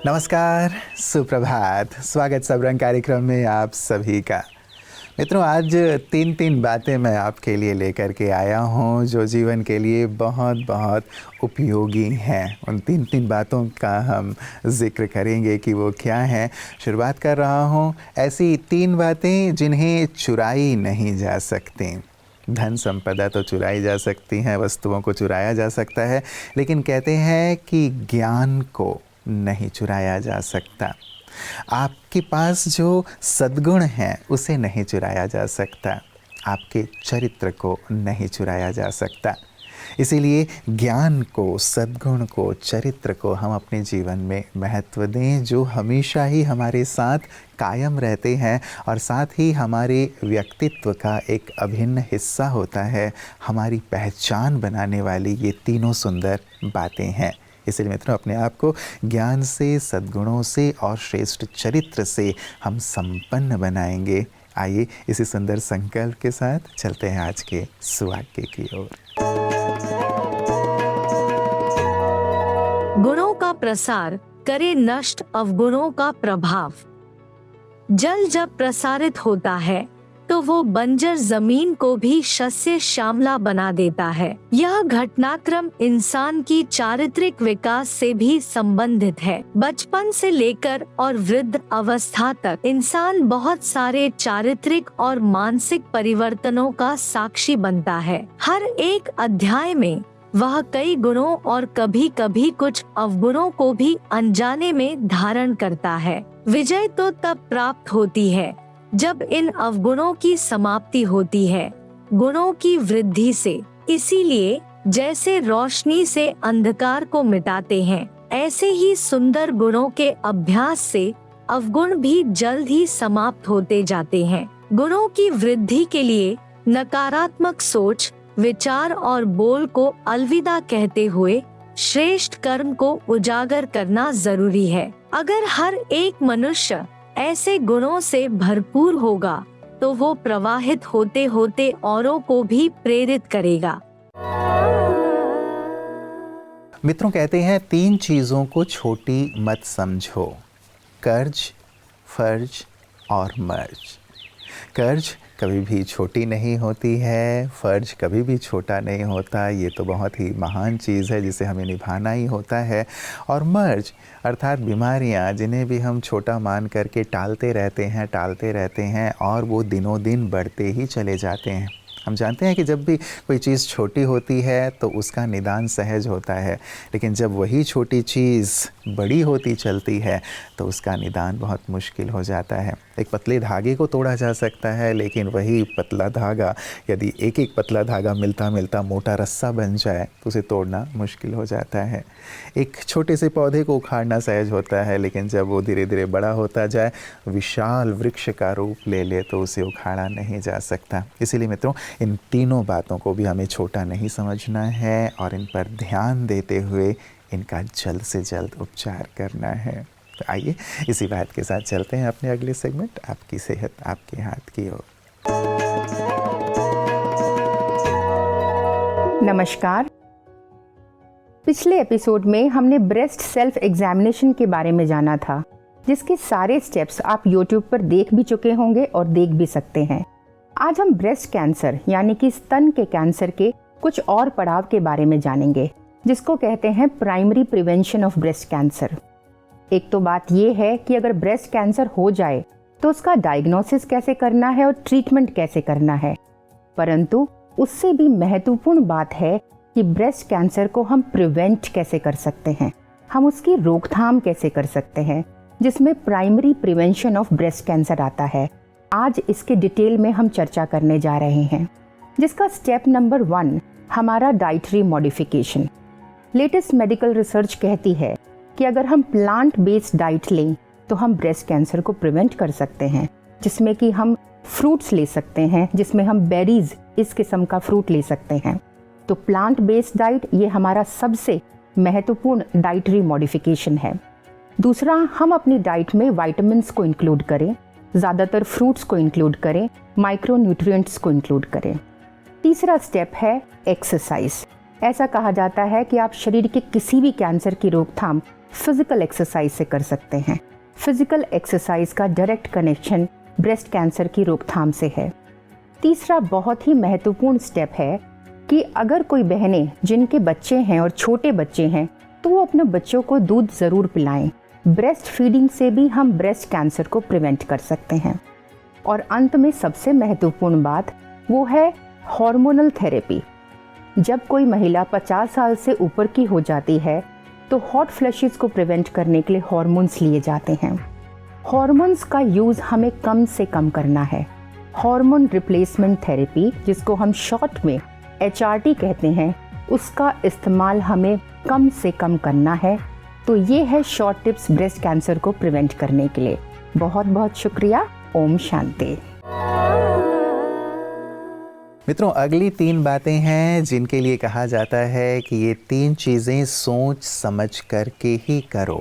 नमस्कार, सुप्रभात। स्वागत सबरंग कार्यक्रम में आप सभी का। मित्रों, आज तीन बातें मैं आपके लिए लेकर के आया हूँ जो जीवन के लिए बहुत बहुत उपयोगी हैं। उन तीन बातों का हम जिक्र करेंगे कि वो क्या हैं। शुरुआत कर रहा हूँ ऐसी 3 बातें जिन्हें चुराई नहीं जा सकती। धन संपदा तो चुराई जा सकती हैं, वस्तुओं को चुराया जा सकता है, लेकिन कहते हैं कि ज्ञान को नहीं चुराया जा सकता। आपके पास जो सद्गुण हैं उसे नहीं चुराया जा सकता। आपके चरित्र को नहीं चुराया जा सकता। इसीलिए ज्ञान को, सद्गुण को, चरित्र को हम अपने जीवन में महत्व दें, जो हमेशा ही हमारे साथ कायम रहते हैं और साथ ही हमारे व्यक्तित्व का एक अभिन्न हिस्सा होता है। हमारी पहचान बनाने वाली ये तीनों सुंदर बातें हैं। इसलिए मित्रों, अपने आप को ज्ञान से, सद्गुणों से और श्रेष्ठ चरित्र से हम संपन्न बनाएंगे। आइए इसी सुंदर संकल्प के साथ चलते हैं आज के सुवाक्य की ओर। गुणों का प्रसार करे नष्ट अवगुणों का प्रभाव। जल जब प्रसारित होता है तो वो बंजर जमीन को भी शस्य श्यामला बना देता है। यह घटनाक्रम इंसान की चारित्रिक विकास से भी संबंधित है। बचपन से लेकर और वृद्ध अवस्था तक इंसान बहुत सारे चारित्रिक और मानसिक परिवर्तनों का साक्षी बनता है। हर एक अध्याय में वह कई गुणों और कभी कभी कुछ अवगुणों को भी अनजाने में धारण करता है। विजय तो तब प्राप्त होती है जब इन अवगुणों की समाप्ति होती है, गुणों की वृद्धि से। इसीलिए जैसे रोशनी से अंधकार को मिटाते हैं, ऐसे ही सुंदर गुणों के अभ्यास से अवगुण भी जल्द ही समाप्त होते जाते हैं। गुणों की वृद्धि के लिए नकारात्मक सोच, विचार और बोल को अलविदा कहते हुए श्रेष्ठ कर्म को उजागर करना जरूरी है। अगर हर एक मनुष्य ऐसे गुणों से भरपूर होगा तो वो प्रवाहित होते होते औरों को भी प्रेरित करेगा। मित्रों, कहते हैं 3 चीज़ों को छोटी मत समझो: कर्ज, फर्ज और मर्ज। कर्ज कभी भी छोटी नहीं होती है, फ़र्ज कभी भी छोटा नहीं होता। ये तो बहुत ही महान चीज़ है जिसे हमें निभाना ही होता है। और मर्ज अर्थात बीमारियाँ, जिन्हें भी हम छोटा मान करके टालते रहते हैं और वो दिनों दिन बढ़ते ही चले जाते हैं। हम जानते हैं कि जब भी कोई चीज़ छोटी होती है तो उसका निदान सहज होता है, लेकिन जब वही छोटी चीज़ बड़ी होती चलती है तो उसका निदान बहुत मुश्किल हो जाता है। एक पतले धागे को तोड़ा जा सकता है, लेकिन वही पतला धागा यदि एक पतला धागा मिलता मिलता मोटा रस्सा बन जाए तो उसे तोड़ना मुश्किल हो जाता है। एक छोटे से पौधे को उखाड़ना सहज होता है, लेकिन जब वो धीरे धीरे बड़ा होता जाए, विशाल वृक्ष का रूप ले ले तो उसे उखाड़ा नहीं जा सकता। इसीलिए मित्रों, इन तीनों बातों को भी हमें छोटा नहीं समझना है और इन पर ध्यान देते हुए इनका जल्द से जल्द उपचार करना है। तो आइए इसी बात के साथ चलते हैं अपने अगले सेगमेंट, आपकी सेहत आपके हाथ की ओर। नमस्कार। पिछले एपिसोड में हमने ब्रेस्ट सेल्फ एग्जामिनेशन के बारे में जाना था, जिसके सारे स्टेप्स आप YouTube पर देख भी चुके होंगे और देख भी सकते हैं। आज हम ब्रेस्ट कैंसर यानी कि स्तन के कैंसर के कुछ और पड़ाव के बारे में जानेंगे, जिसको कहते हैं primary prevention of breast cancer. एक तो बात ये है कि अगर ब्रेस्ट कैंसर हो जाए तो उसका डायग्नोसिस कैसे करना है और ट्रीटमेंट कैसे करना है, परंतु उससे भी महत्वपूर्ण बात है कि ब्रेस्ट कैंसर को हम प्रिवेंट कैसे कर सकते हैं, हम उसकी रोकथाम कैसे कर सकते हैं, जिसमें primary prevention of breast cancer आता है। आज इसके डिटेल में हम चर्चा करने जा रहे हैं, जिसका स्टेप नंबर 1 हमारा dietary modification. Latest medical research कहती है कि अगर हम प्लांट बेस्ड डाइट लें तो हम ब्रेस्ट कैंसर को प्रिवेंट कर सकते हैं, जिसमें कि हम फ्रूट्स ले सकते हैं, जिसमें हम बेरीज इस किस्म का फ्रूट ले सकते हैं। तो प्लांट बेस्ड डाइट ये हमारा सबसे महत्वपूर्ण डाइटरी मॉडिफिकेशन है। दूसरा, हम अपनी डाइट में विटामिन्स को इंक्लूड करें, ज़्यादातर फ्रूट्स को इंक्लूड करें, माइक्रो न्यूट्रिएंट्स को इंक्लूड करें। तीसरा स्टेप है एक्सरसाइज। ऐसा कहा जाता है कि आप शरीर के किसी भी कैंसर की रोकथाम फिजिकल एक्सरसाइज से कर सकते हैं। फिजिकल एक्सरसाइज का डायरेक्ट कनेक्शन ब्रेस्ट कैंसर की रोकथाम से है। तीसरा बहुत ही महत्वपूर्ण स्टेप है कि अगर कोई बहनें जिनके बच्चे हैं और छोटे बच्चे हैं तो वो अपने बच्चों को दूध ज़रूर पिलाएं। ब्रेस्ट फीडिंग से भी हम ब्रेस्ट कैंसर को प्रिवेंट कर सकते हैं। और अंत में सबसे महत्वपूर्ण बात वो है हार्मोनल थेरेपी। जब कोई महिला 50 साल से ऊपर की हो जाती है तो हॉट फ्लैशेस को प्रिवेंट करने के लिए हार्मोन्स लिए जाते हैं। हार्मोन्स का यूज़ हमें कम से कम करना है। हार्मोन रिप्लेसमेंट थेरेपी, जिसको हम शॉर्ट में HRT कहते हैं, उसका इस्तेमाल हमें कम से कम करना है। तो ये है शॉर्ट टिप्स ब्रेस्ट कैंसर को प्रिवेंट करने के लिए। बहुत बहुत शुक्रिया। ओम शांति। मित्रों, अगली 3 बातें हैं जिनके लिए कहा जाता है कि ये 3 चीज़ें सोच समझ कर के ही करो।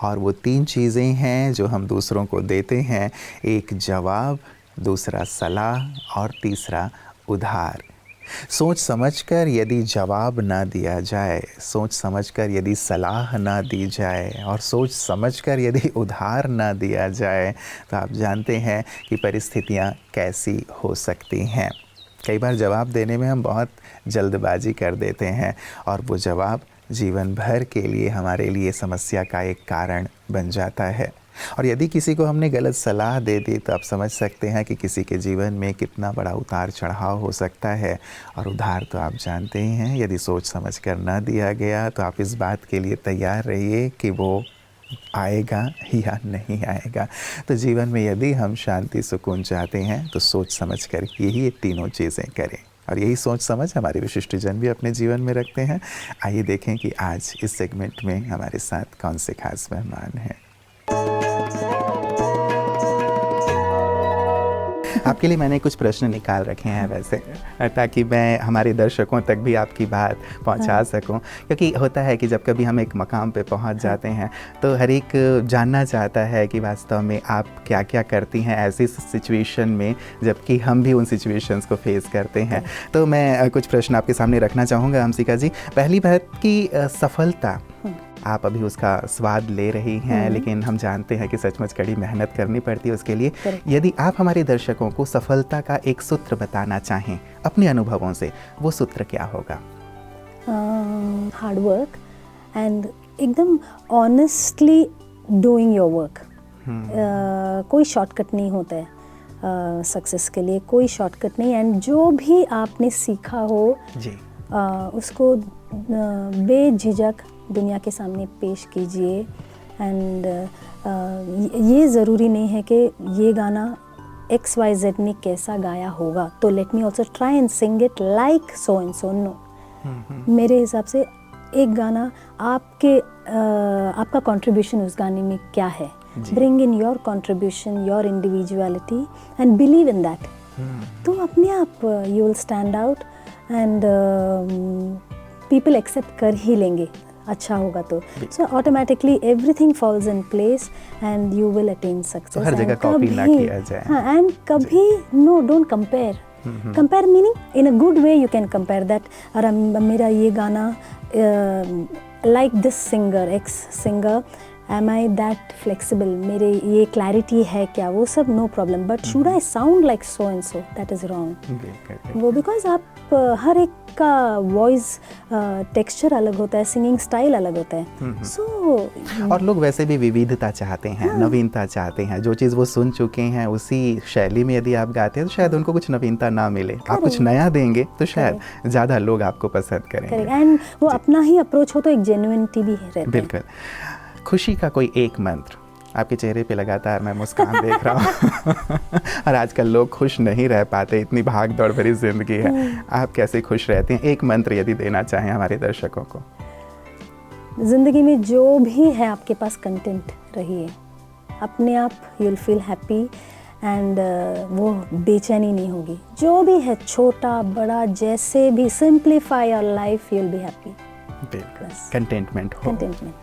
और वो 3 चीज़ें हैं जो हम दूसरों को देते हैं। एक जवाब, दूसरा सलाह और तीसरा उधार। सोच समझकर यदि जवाब ना दिया जाए, सोच समझकर यदि सलाह ना दी जाए और सोच समझकर यदि उधार ना दिया जाए तो आप जानते हैं कि परिस्थितियाँ कैसी हो सकती हैं। कई बार जवाब देने में हम बहुत जल्दबाजी कर देते हैं और वो जवाब जीवन भर के लिए हमारे लिए समस्या का एक कारण बन जाता है। और यदि किसी को हमने गलत सलाह दे दी तो आप समझ सकते हैं कि किसी के जीवन में कितना बड़ा उतार चढ़ाव हो सकता है। और उधार तो आप जानते ही हैं, यदि सोच समझ कर ना दिया गया तो आप इस बात के लिए तैयार रहिए कि वो आएगा या नहीं आएगा। तो जीवन में यदि हम शांति सुकून चाहते हैं तो सोच समझ कर यही ये तीनों चीज़ें करें। और यही सोच समझ हमारे विशिष्ट जन भी अपने जीवन में रखते हैं। आइए देखें कि आज इस सेगमेंट में हमारे साथ कौन से खास मेहमान हैं। आपके लिए मैंने कुछ प्रश्न निकाल रखे हैं वैसे, ताकि मैं हमारे दर्शकों तक भी आपकी बात पहुंचा सकूं। क्योंकि होता है कि जब कभी हम एक मकाम पे पहुंच जाते हैं तो हर एक जानना चाहता है कि वास्तव में आप क्या क्या करती हैं ऐसी सिचुएशन में, जबकि हम भी उन सिचुएशंस को फेस करते हैं। तो मैं कुछ प्रश्न आपके सामने रखना चाहूँगा हमसिका जी। पहली बात कि सफलता, आप अभी उसका स्वाद ले रही हैं, लेकिन हम जानते हैं कि सचमुच कड़ी मेहनत करनी पड़ती है उसके लिए। यदि आप हमारे दर्शकों को सफलता का एक सूत्र बताना चाहें अपने अनुभवों से, वो सूत्र क्या होगा? हार्ड वर्क एंड एकदम ऑनेस्टली डूइंग योर वर्क। कोई शॉर्टकट नहीं होता है सक्सेस के लिए, कोई शॉर्टकट नहीं। एंड जो भी आपने सीखा हो जी, उसको बेझिझक दुनिया के सामने पेश कीजिए। एंड ये ज़रूरी नहीं है कि ये गाना XYZ ने कैसा गाया होगा तो let me also try and sing it like so and so. No, मेरे हिसाब से एक गाना आपका कंट्रीब्यूशन उस गाने में क्या है, bring in your contribution, your individuality and believe in that. तो अपने आप you will stand out and people accept कर ही लेंगे, अच्छा होगा तो। So automatically everything falls in place and you will attain success. तो हर जगह कॉपी ना किया जाए। हाँ, एंड कभी no, don't compare. Compare meaning in a good way you can compare that, अरे मेरा ये गाना like this singer, X singer, am I that flexible, मेरे ये क्लैरिटी है क्या, वो सब no problem. But should I sound like so and so, that is wrong. वो बिकॉज आप हर एक का वॉइस टेक्सचर अलग होता है, सिंगिंग स्टाइल अलग होता है। सो और लोग वैसे भी विविधता चाहते हैं, नवीनता चाहते हैं। जो चीज़ वो सुन चुके हैं उसी शैली में यदि आप गाते हैं तो शायद उनको कुछ नवीनता ना मिले। आप कुछ नया देंगे तो शायद ज़्यादा लोग आपको पसंद करेंगे। एंड वो अपना ही अप्रोच हो तो एक जेन्युइनिटी भी रहती है। बिल्कुल। खुशी का कोई एक मंत्र? आपके चेहरे पे लगातार मैं मुस्कान देख रहा हूँ और आजकल लोग खुश नहीं रह पाते, इतनी भाग दौड़ भरी जिंदगी है। आप कैसे खुश रहते हैं? एक मंत्र यदि देना चाहें हमारे दर्शकों को। ज़िंदगी में जो भी है आपके पास, कंटेंट रहिए, अपने आप you will feel happy and वो बेचैनी नहीं होगी। जो भी है, छोटा बड़ा जैसे भी, simplify your life, you will be happy. बिल्कुल, कंटेंटमेंट हो। कंटेंटमेंट।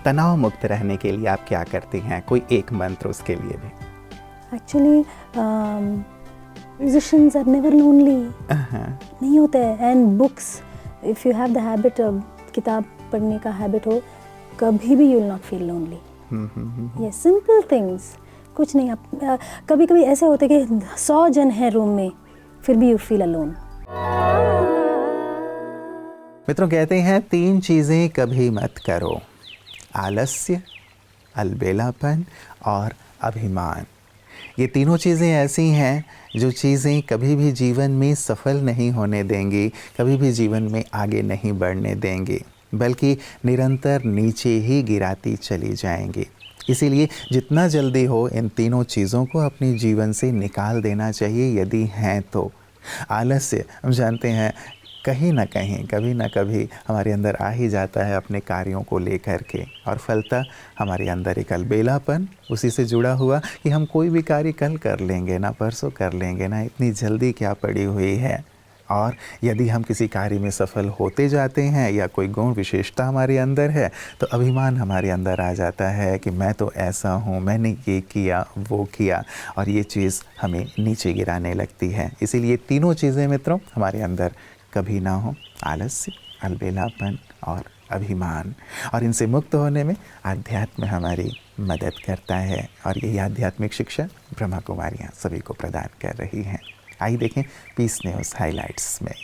तनाव मुक्त रहने के लिए आप क्या करती हैं? कोई एक मंत्र उसके लिए भी? Actually musicians are never lonely, नहीं होता है। And books, if you have the habit, किताब पढ़ने का हैबिट हो, कभी भी you will not feel lonely. ये सिंपल थिंग्स, कुछ नहीं। आप कभी कभी ऐसे होते कि 100 जन हैं रूम में, फिर भी यू फील अलोन। मित्रों, कहते हैं 3 चीज़ें कभी मत करो: आलस्य, अलबेलापन और अभिमान। ये तीनों चीज़ें ऐसी हैं जो चीज़ें कभी भी जीवन में सफल नहीं होने देंगी, कभी भी जीवन में आगे नहीं बढ़ने देंगी, बल्कि निरंतर नीचे ही गिराती चली जाएंगी। इसीलिए जितना जल्दी हो इन तीनों चीज़ों को अपने जीवन से निकाल देना चाहिए यदि हैं तो। आलस्य, हम जानते हैं कहीं ना कहीं कभी ना कभी हमारे अंदर आ ही जाता है अपने कार्यों को लेकर के, और फलता हमारे अंदर एक अलबेलापन उसी से जुड़ा हुआ कि हम कोई भी कार्य कल कर लेंगे ना, परसों कर लेंगे ना, इतनी जल्दी क्या पड़ी हुई है। और यदि हम किसी कार्य में सफल होते जाते हैं या कोई गुण विशेषता हमारे अंदर है तो अभिमान हमारे अंदर आ जाता है कि मैं तो ऐसा हूँ, मैंने ये किया वो किया, और ये चीज़ हमें नीचे गिराने लगती है। इसीलिए तीनों चीज़ें मित्रों हमारे अंदर कभी ना हो: आलस्य, अलबेलापन और अभिमान। और इनसे मुक्त होने में आध्यात्म हमारी मदद करता है, और यही आध्यात्मिक शिक्षा ब्रह्मा कुमारियाँ सभी को प्रदान कर रही हैं। आइए देखें पीस न्यूज़ हाइलाइट्स में।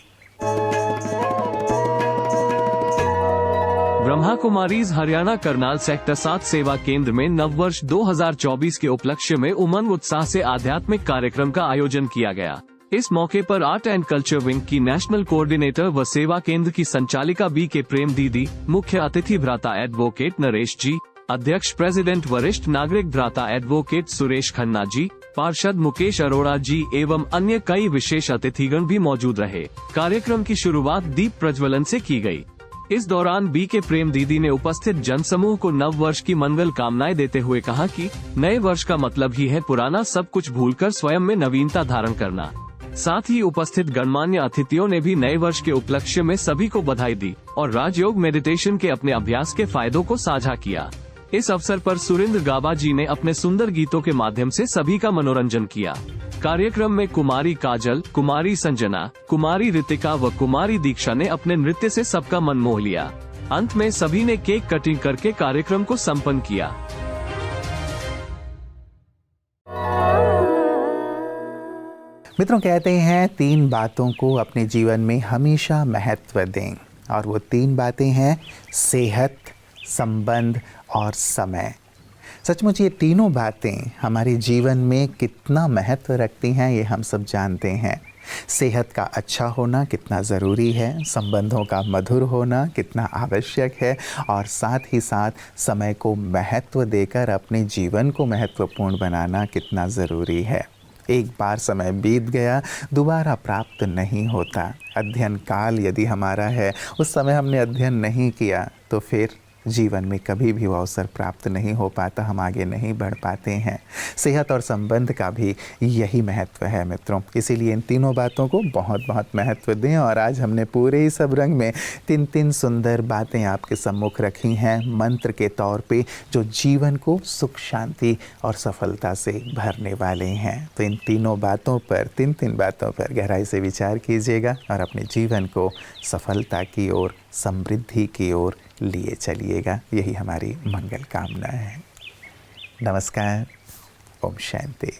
ब्रह्मा कुमारीज हरियाणा करनाल सेक्टर 7 सेवा केंद्र में नववर्ष 2024 के उपलक्ष्य में उमंग उत्साह से आध्यात्मिक कार्यक्रम का आयोजन किया गया। इस मौके पर आर्ट एंड कल्चर विंग की नेशनल कोऑर्डिनेटर व सेवा केंद्र की संचालिका बी के प्रेम दीदी, मुख्य अतिथि भ्राता एडवोकेट नरेश जी, अध्यक्ष प्रेसिडेंट वरिष्ठ नागरिक भ्राता एडवोकेट सुरेश खन्ना जी, पार्षद मुकेश अरोड़ा जी एवं अन्य कई विशेष अतिथिगण भी मौजूद रहे। कार्यक्रम की शुरुआत दीप प्रज्वलन से की गई। इस दौरान बी के प्रेम दीदी ने उपस्थित जनसमूह को नव वर्ष की मंगल कामनाएं देते हुए कहा कि नए वर्ष का मतलब ही है पुराना सब कुछ भूलकर स्वयं में नवीनता धारण करना। साथ ही उपस्थित गणमान्य अतिथियों ने भी नए वर्ष के उपलक्ष्य में सभी को बधाई दी और राजयोग मेडिटेशन के अपने अभ्यास के फायदों को साझा किया। इस अवसर पर सुरेंद्र गाबा जी ने अपने सुंदर गीतों के माध्यम से सभी का मनोरंजन किया। कार्यक्रम में कुमारी काजल, कुमारी संजना, कुमारी रितिका व कुमारी दीक्षा ने अपने नृत्य से सबका मन मोह लिया। अंत में सभी ने केक कटिंग करके कार्यक्रम को संपन्न किया। मित्रों, कहते हैं 3 बातों को अपने जीवन में हमेशा महत्व दें, और वो 3 बातें हैं सेहत, संबंध और समय। सचमुच ये तीनों बातें हमारे जीवन में कितना महत्व रखती हैं ये हम सब जानते हैं। सेहत का अच्छा होना कितना ज़रूरी है, संबंधों का मधुर होना कितना आवश्यक है, और साथ ही साथ समय को महत्व देकर अपने जीवन को महत्वपूर्ण बनाना कितना ज़रूरी है। एक बार समय बीत गया दोबारा प्राप्त नहीं होता। अध्ययन काल यदि हमारा है, उस समय हमने अध्ययन नहीं किया तो फिर जीवन में कभी भी वो अवसर प्राप्त नहीं हो पाता, हम आगे नहीं बढ़ पाते हैं। सेहत और संबंध का भी यही महत्व है मित्रों। इसीलिए इन तीनों बातों को बहुत बहुत महत्व दें, और आज हमने पूरे ही सब रंग में 3 सुंदर बातें आपके सम्मुख रखी हैं मंत्र के तौर पे, जो जीवन को सुख, शांति और सफलता से भरने वाले हैं। तो इन तीनों बातों पर, 3 बातों पर गहराई से विचार कीजिएगा और अपने जीवन को सफलता की ओर, समृद्धि की ओर लिए चलिएगा। यही हमारी मंगल कामना है। नमस्कार। ओम शांति।